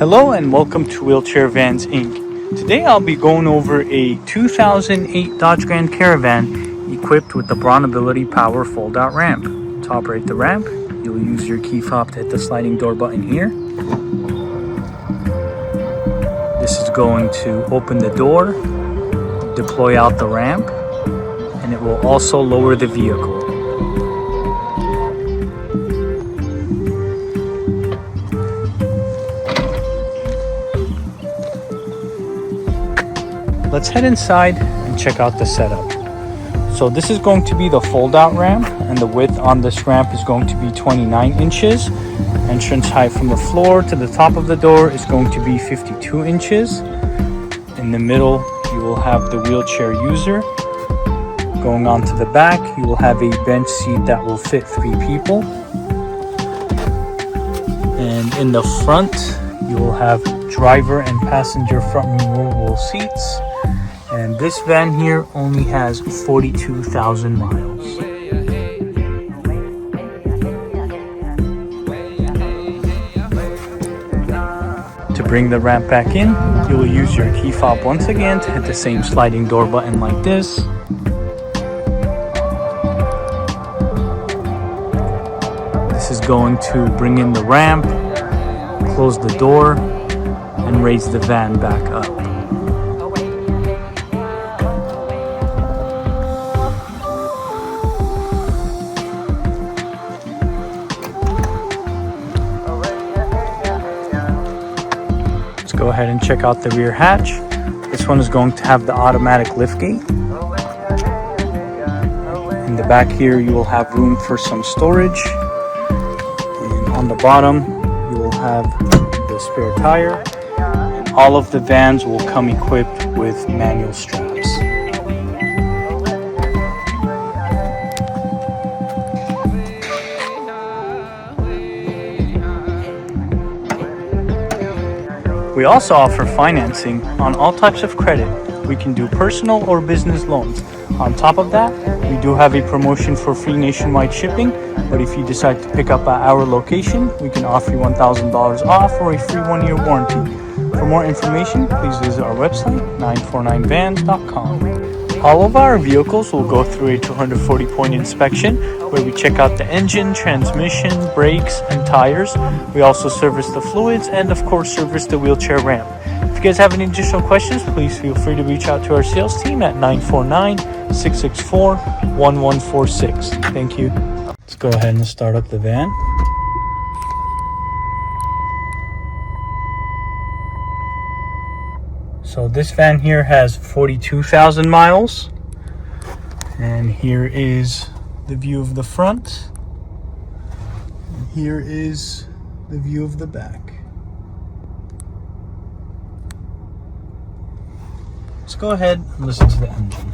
Hello and welcome to Wheelchair Vans Inc. Today I'll be going over a 2008 Dodge Grand Caravan equipped with the BraunAbility power fold-out ramp. To operate the ramp, you'll use your key fob to hit the sliding door button here. This is going to open the door, deploy out the ramp, and it will also lower the vehicle. Let's head inside and check out the setup. So this is going to be the fold-out ramp, and the width on this ramp is going to be 29 inches. Entrance height from the floor to the top of the door is going to be 52 inches. In the middle, you will have the wheelchair user. Going on to the back, you will have a bench seat that will fit 3 people. And in the front, you will have driver and passenger front removable seats. And this van here only has 42,000 miles. To bring the ramp back in, you will use your key fob once again to hit the same sliding door button like this. This is going to bring in the ramp, close the door, and raise the van back up. Let's go ahead and check out the rear hatch. This one is going to have the automatic liftgate. In the back here, you will have room for some storage. And on the bottom, you will have the spare tire. And all of the vans will come equipped with manual straps. We also offer financing on all types of credit. We can do personal or business loans. On top of that, we do have a promotion for free nationwide shipping, but if you decide to pick up at our location, we can offer you $1,000 off or a free 1-year warranty. For more information, please visit our website, 949vans.com. All of our vehicles will go through a 240-point inspection where we check out the engine, transmission, brakes, and tires. We also service the fluids and, of course, service the wheelchair ramp. If you guys have any additional questions, please feel free to reach out to our sales team at 949-664-1146. Thank you. Let's go ahead and start up the van. So this van here has 42,000 miles. And here is the view of the front. And here is the view of the back. Let's go ahead and listen to the engine.